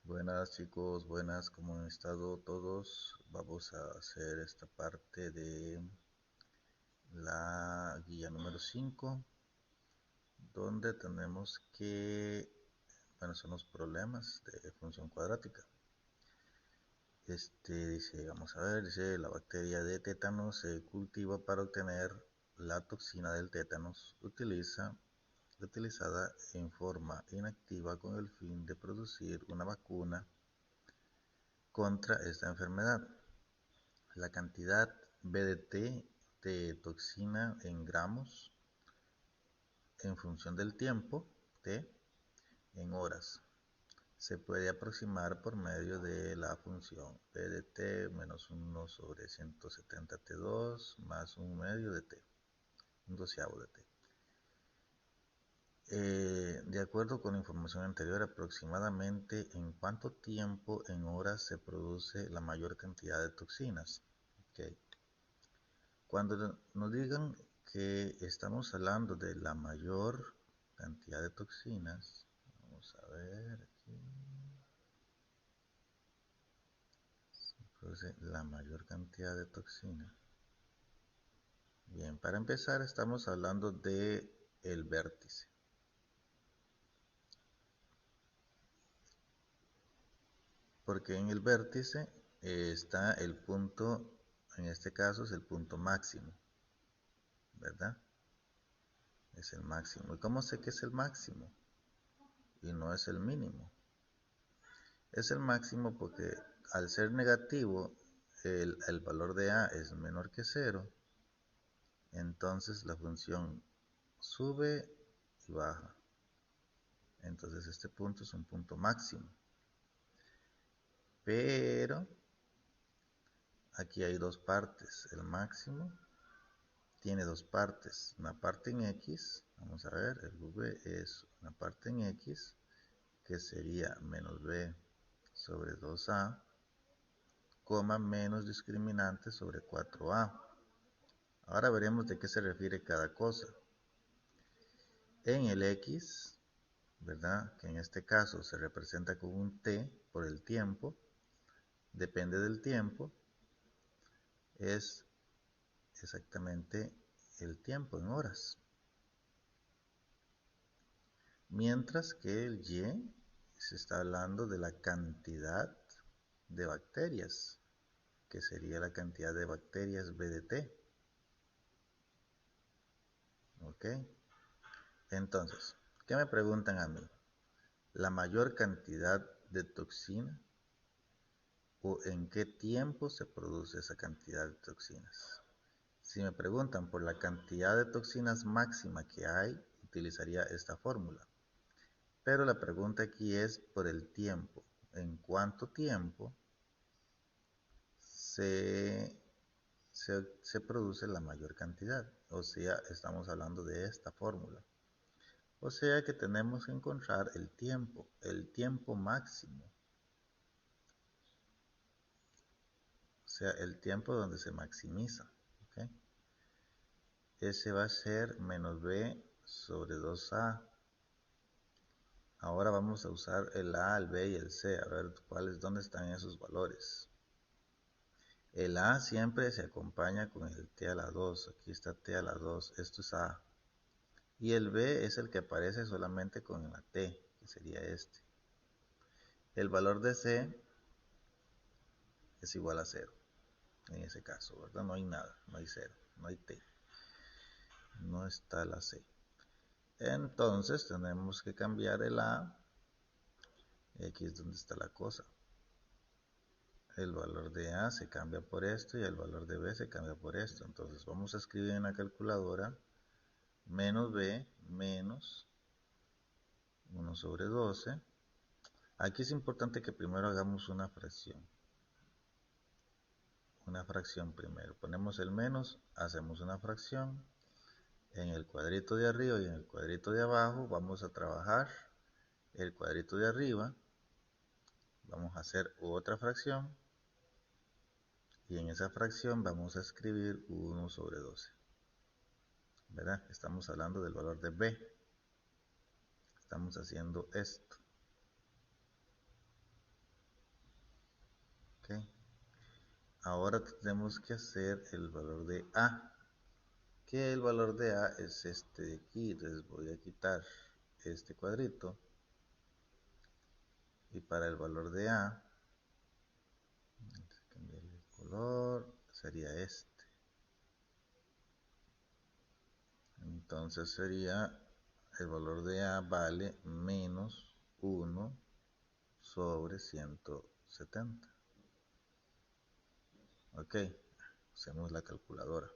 Buenas chicos, buenas, ¿cómo han estado todos? Vamos a hacer esta parte de la guía número 5, donde tenemos que, bueno, son los problemas de función cuadrática. Dice, vamos a ver, dice, la bacteria de tétanos se cultiva para obtener la toxina del tétanos, utilizada en forma inactiva con el fin de producir una vacuna contra esta enfermedad. La cantidad BDT de toxina en gramos en función del tiempo T en horas se puede aproximar por medio de la función BDT menos 1 sobre 170 T2 más un medio de T, un doceavo de T. De acuerdo con la información anterior, aproximadamente en cuánto tiempo en horas se produce la mayor cantidad de toxinas. Okay. Cuando nos digan que estamos hablando de la mayor cantidad de toxinas, vamos a ver aquí, produce la mayor cantidad de toxinas. Bien, para empezar estamos hablando de el vértice. Porque en el vértice está el punto, en este caso es el punto máximo, ¿verdad? Es el máximo. ¿Y cómo sé que es el máximo? Y no es el mínimo. Es el máximo porque al ser negativo, el valor de a es menor que 0, entonces la función sube y baja. Entonces este punto es un punto máximo. Pero aquí hay dos partes. El máximo tiene dos partes. Una parte en x, vamos a ver, el v es una parte en x, que sería menos b sobre 2a, coma menos discriminante sobre 4a. Ahora veremos de qué se refiere cada cosa. En el x, ¿verdad? Que en este caso se representa con un t por el tiempo, depende del tiempo, es exactamente el tiempo en horas. Mientras que el y se está hablando de la cantidad de bacterias, que sería la cantidad de bacterias BDT. ¿Ok? Entonces, ¿qué me preguntan a mí? La mayor cantidad de toxina o en qué tiempo se produce esa cantidad de toxinas. Si me preguntan por la cantidad de toxinas máxima que hay, utilizaría esta fórmula. Pero la pregunta aquí es por el tiempo. ¿En cuánto tiempo se produce la mayor cantidad? O sea, estamos hablando de esta fórmula. O sea que tenemos que encontrar el tiempo máximo. O sea, el tiempo donde se maximiza. ¿Okay? Ese va a ser menos b sobre 2a. Ahora vamos a usar el a, el b y el c. A ver dónde están esos valores. El a siempre se acompaña con el t a la 2. Aquí está t a la 2. Esto es a. Y el b es el que aparece solamente con la t, que sería este. El valor de c es igual a 0. En ese caso, ¿verdad? No hay nada, no hay 0, no hay t. No está la c. Entonces tenemos que cambiar el a. Y aquí es donde está la cosa. El valor de a se cambia por esto y el valor de b se cambia por esto. Entonces vamos a escribir en la calculadora menos b menos 1 sobre 12. Aquí es importante que primero hagamos una fracción. Una fracción primero. Ponemos el menos, hacemos una fracción. En el cuadrito de arriba y en el cuadrito de abajo vamos a trabajar el cuadrito de arriba. Vamos a hacer otra fracción. Y en esa fracción vamos a escribir 1 sobre 12. ¿Verdad? Estamos hablando del valor de b. Estamos haciendo esto. ahora tenemos que hacer el valor de A, que el valor de A es este de aquí. Entonces voy a quitar este cuadrito, y para el valor de A, cambiar el color, sería este. Entonces sería, el valor de A vale menos 1 sobre 170. Ok, usemos la calculadora.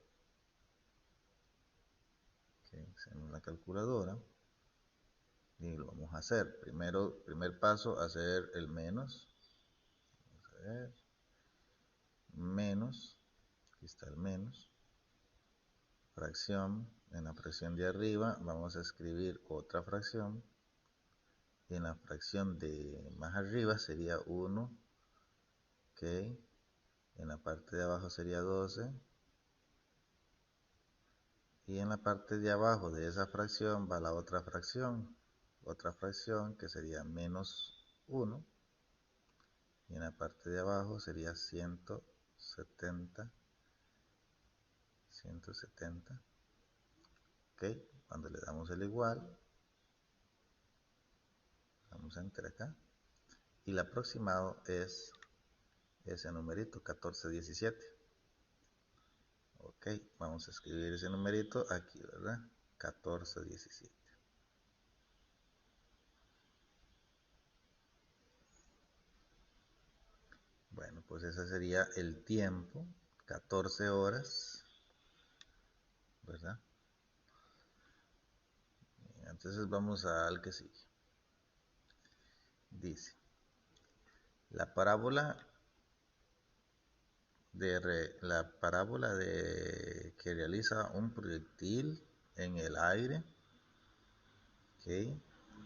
Okay, usemos la calculadora y lo vamos a hacer. Primero, primer paso, hacer el menos. Vamos a ver. Menos, aquí está el menos. Fracción, en la fracción de arriba vamos a escribir otra fracción. Y en la fracción de más arriba sería 1. Ok. En la parte de abajo sería 12. Y en la parte de abajo de esa fracción va la otra fracción que sería menos 1. Y en la parte de abajo sería 170. Ok, cuando le damos el igual, damos enter acá. Y el aproximado es ese numerito, 1417. Ok, vamos a escribir ese numerito aquí, ¿verdad? 1417. Bueno, pues ese sería el tiempo, 14 horas, ¿verdad? Entonces vamos al que sigue. Dice, la parábola que realiza un proyectil en el aire, ¿okay?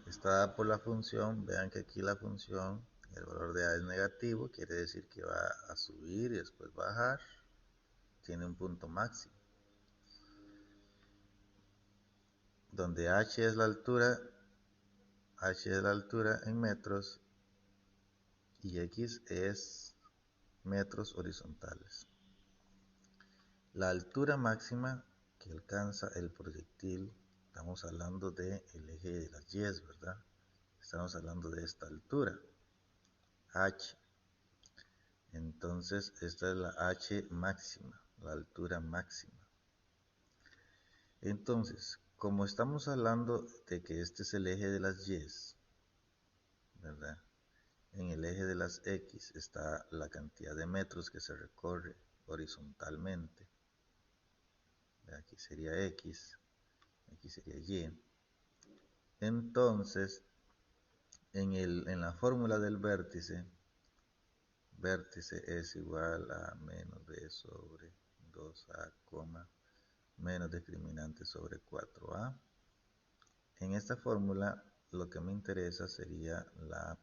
Está dada por la función. Vean que aquí la función, el valor de A es negativo, quiere decir que va a subir y después bajar, tiene un punto máximo, donde h es la altura en metros y x es metros horizontales. La altura máxima que alcanza el proyectil, estamos hablando del eje de las Y, ¿verdad? Estamos hablando de esta altura, h. Entonces esta es la h máxima, la altura máxima. Entonces, como estamos hablando de que este es el eje de las Y, ¿verdad? En el eje de las X está la cantidad de metros que se recorre horizontalmente. Aquí sería X, aquí sería Y. Entonces, en la fórmula del vértice es igual a menos b sobre 2a, menos discriminante sobre 4a. En esta fórmula lo que me interesa sería la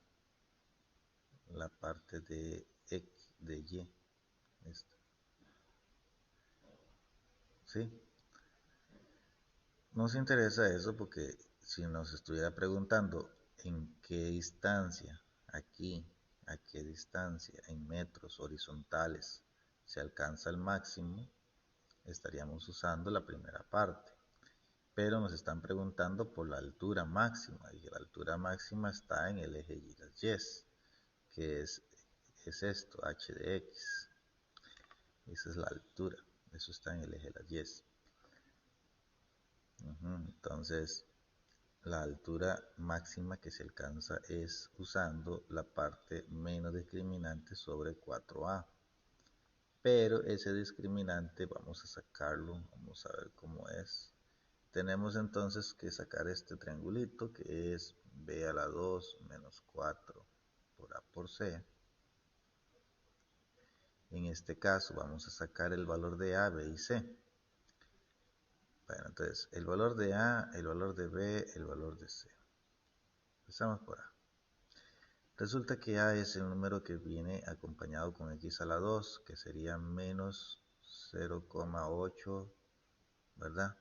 parte de X, de Y. Esta. ¿Sí? Nos interesa eso porque si nos estuviera preguntando en qué distancia, aquí, a qué distancia en metros horizontales se alcanza el máximo, estaríamos usando la primera parte. Pero nos están preguntando por la altura máxima, y la altura máxima está en el eje y las Y, que es esto, h de x. Esa es la altura, eso está en el eje de las Y. Entonces, la altura máxima que se alcanza es usando la parte menos discriminante sobre 4a. Pero ese discriminante vamos a sacarlo, vamos a ver cómo es. Tenemos entonces que sacar este triangulito que es b a la 2 menos 4 por a por c. En este caso vamos a sacar el valor de a, b y c. Bueno, entonces el valor de a, el valor de b, el valor de c. Empezamos por a. Resulta que a es el número que viene acompañado con x a la 2, que sería menos 0,8, ¿verdad?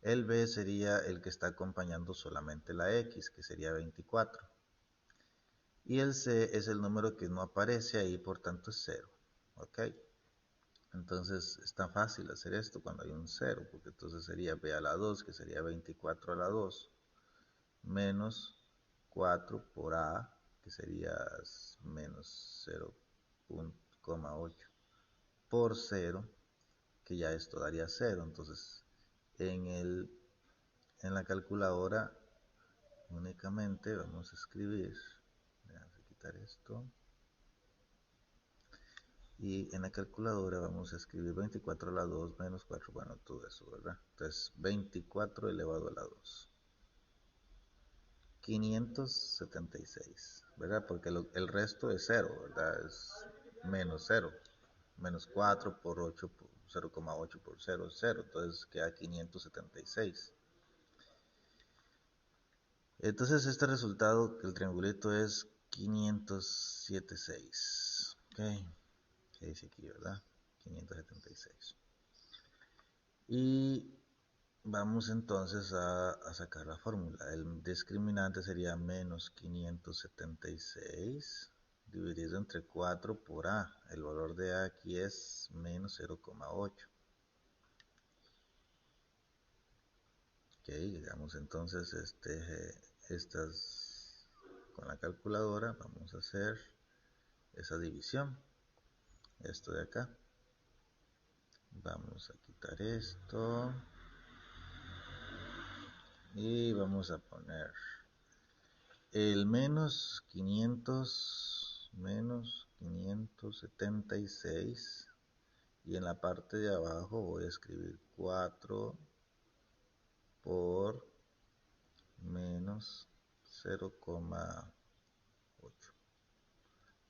El b sería el que está acompañando solamente la x, que sería 24. Y el c es el número que no aparece ahí, por tanto es 0. ¿Ok? Entonces está fácil hacer esto cuando hay un 0, porque entonces sería b a la 2, que sería 24 a la 2, menos 4 por a, que sería menos 0,8, por 0, que ya esto daría 0. Entonces en la calculadora únicamente vamos a escribir, vamos a quitar esto, y en la calculadora vamos a escribir 24 a la 2 menos 4, bueno, todo eso, ¿verdad? Entonces 24 elevado a la 2, 576, ¿verdad? Porque el resto es 0, ¿verdad? Es menos 0, menos 4 por 8, por 0,8 por 0 es 0, entonces queda 576. Entonces este resultado, el triangulito es 576, ¿ok? ¿Qué dice aquí, verdad? 576. Y vamos entonces a sacar la fórmula. El discriminante sería menos 576 dividido entre 4 por a. El valor de a aquí es menos 0,8. Ok, digamos entonces estas con la calculadora. Vamos a hacer esa división. Esto de acá. Vamos a quitar esto. Y vamos a poner el menos 576, y en la parte de abajo voy a escribir 4 por menos 0,8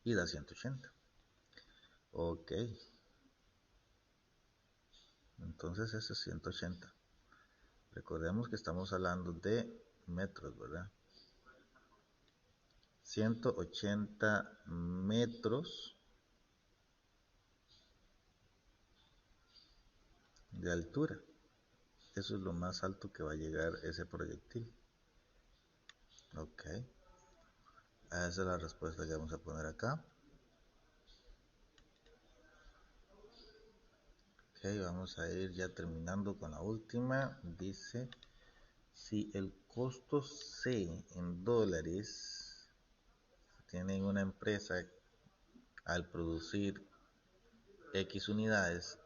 y da 180. Ok, entonces eso es 180. Recordemos que estamos hablando de metros, ¿verdad? 180 metros de altura. Eso es lo más alto que va a llegar ese proyectil. Ok, esa es la respuesta que vamos a poner acá. Ok, vamos a ir ya terminando con la última. Dice, si el costo C en dólares tiene una empresa al producir X unidades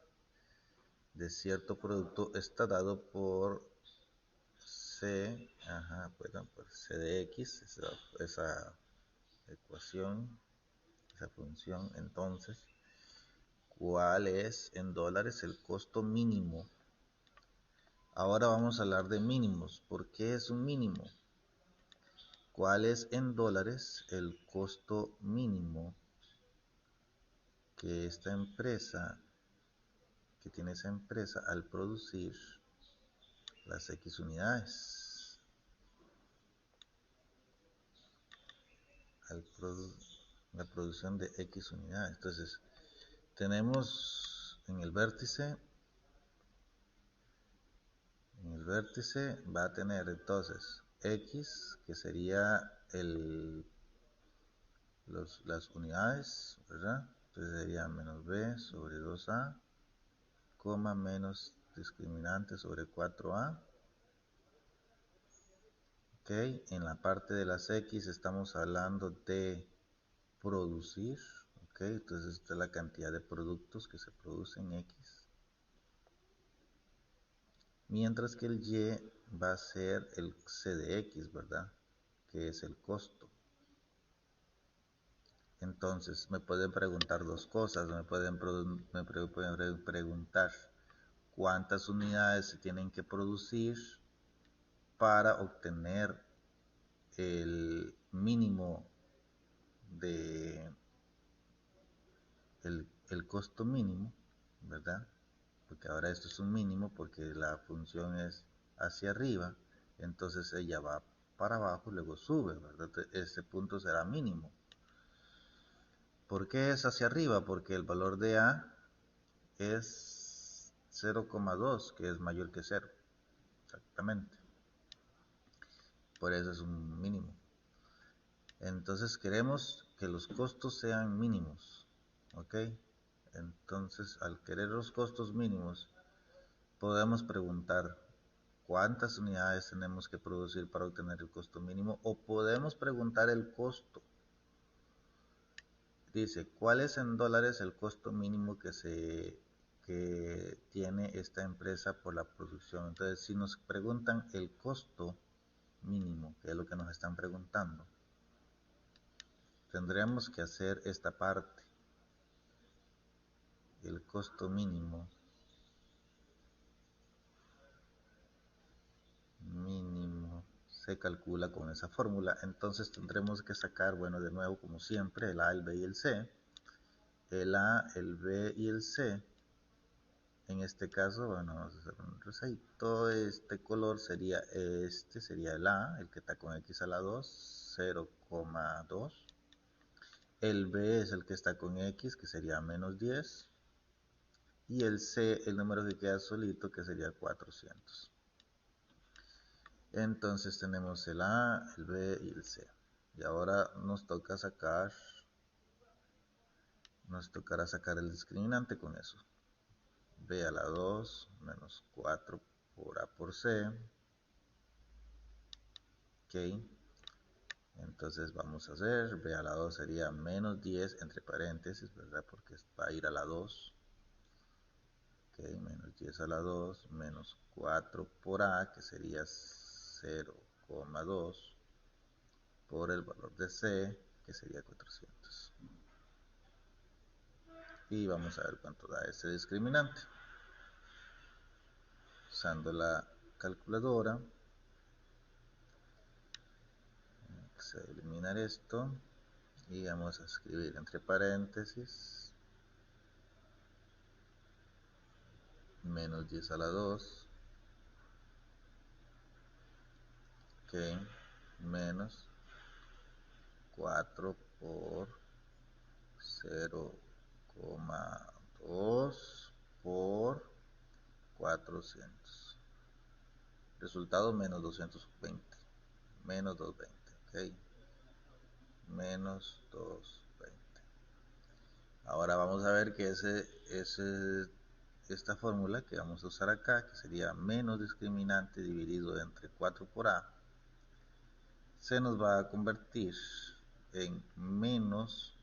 de cierto producto, está dado por C, perdón, por C de X, esa ecuación, esa función. Entonces, ¿cuál es en dólares el costo mínimo? Ahora vamos a hablar de mínimos. ¿Por qué es un mínimo? ¿Cuál es en dólares el costo mínimo que esta empresa, que tiene esa empresa al producir las X unidades? La producción de X unidades. Entonces, tenemos en el vértice va a tener entonces X, que sería las unidades, ¿verdad? Entonces sería menos B sobre 2A, coma menos discriminante sobre 4A. Ok, en la parte de las X estamos hablando de producir. Ok, entonces esta es la cantidad de productos que se producen X. Mientras que el Y va a ser el C de X, ¿verdad? Que es el costo. Entonces me pueden preguntar dos cosas. Me pueden preguntar cuántas unidades se tienen que producir para obtener el mínimo de el costo mínimo, ¿verdad? Porque ahora esto es un mínimo porque la función es hacia arriba, entonces ella va para abajo y luego sube, ¿verdad? Este punto será mínimo. ¿Por qué es hacia arriba? Porque el valor de A es 0,2, que es mayor que 0, exactamente. Por eso es un mínimo. Entonces queremos que los costos sean mínimos, ¿ok? Entonces, al querer los costos mínimos, podemos preguntar cuántas unidades tenemos que producir para obtener el costo mínimo, o podemos preguntar el costo. Dice, ¿cuál es en dólares el costo mínimo que tiene esta empresa por la producción? Entonces, si nos preguntan el costo mínimo, que es lo que nos están preguntando, tendremos que hacer esta parte. El costo mínimo se calcula con esa fórmula. Entonces tendremos que sacar, bueno, de nuevo como siempre, el A, el B y el C. El A, el B y el C. En este caso, bueno, vamos a hacer un reseito. Este color sería sería el A, el que está con X a la 2, 0,2. El B es el que está con X, que sería menos 10. Y el C, el número que queda solito, que sería 400. Entonces tenemos el A, el B y el C. Y ahora nos tocará sacar el discriminante con eso. B a la 2 menos 4 por A por C. Ok. Entonces vamos a hacer, B a la 2 sería menos 10 entre paréntesis, ¿verdad? Porque va a ir a la 2. Ok, menos 10 a la 2 menos 4 por A, que sería 0,2 por el valor de C, que sería 400. Y vamos a ver cuánto da este discriminante. Usando la calculadora, vamos a eliminar esto y vamos a escribir entre paréntesis menos 10 a la 2, ok, menos 4 por 0,2 por 400. Resultado menos 220. Menos 220, ok. Menos 220. Ahora vamos a ver que esta fórmula que vamos a usar acá, que sería menos discriminante dividido entre 4 por A, se nos va a convertir en menos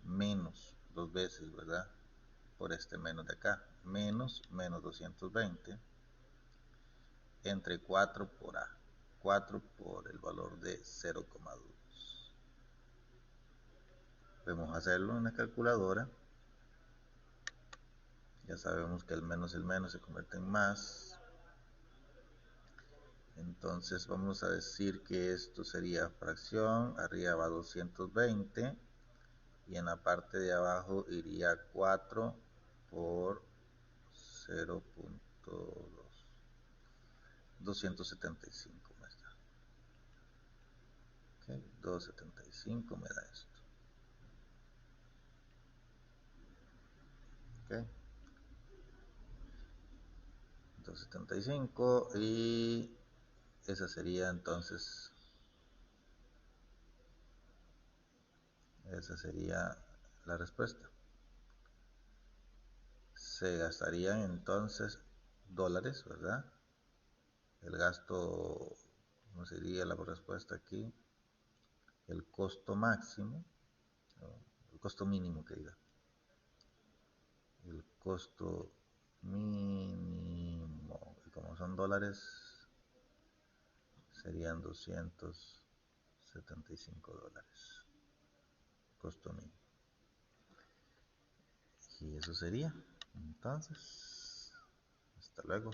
dos veces, ¿verdad? Por este menos de acá, menos 220 entre 4 por A, 4 por el valor de 0,2. Podemos hacerlo en la calculadora. Ya sabemos que el menos se convierte en más. Entonces vamos a decir que esto sería fracción, arriba va 220 y en la parte de abajo iría 4 por 0,2. 275 me da. Okay, 275 me da esto. Okay. 275 y esa sería entonces, esa sería la respuesta. Se gastarían entonces dólares, ¿verdad? El gasto, ¿cómo sería la respuesta aquí? El costo máximo, el costo mínimo que diga. El costo mínimo, y como son dólares, serían 275 dólares. Costo mínimo. Y eso sería. Entonces, hasta luego.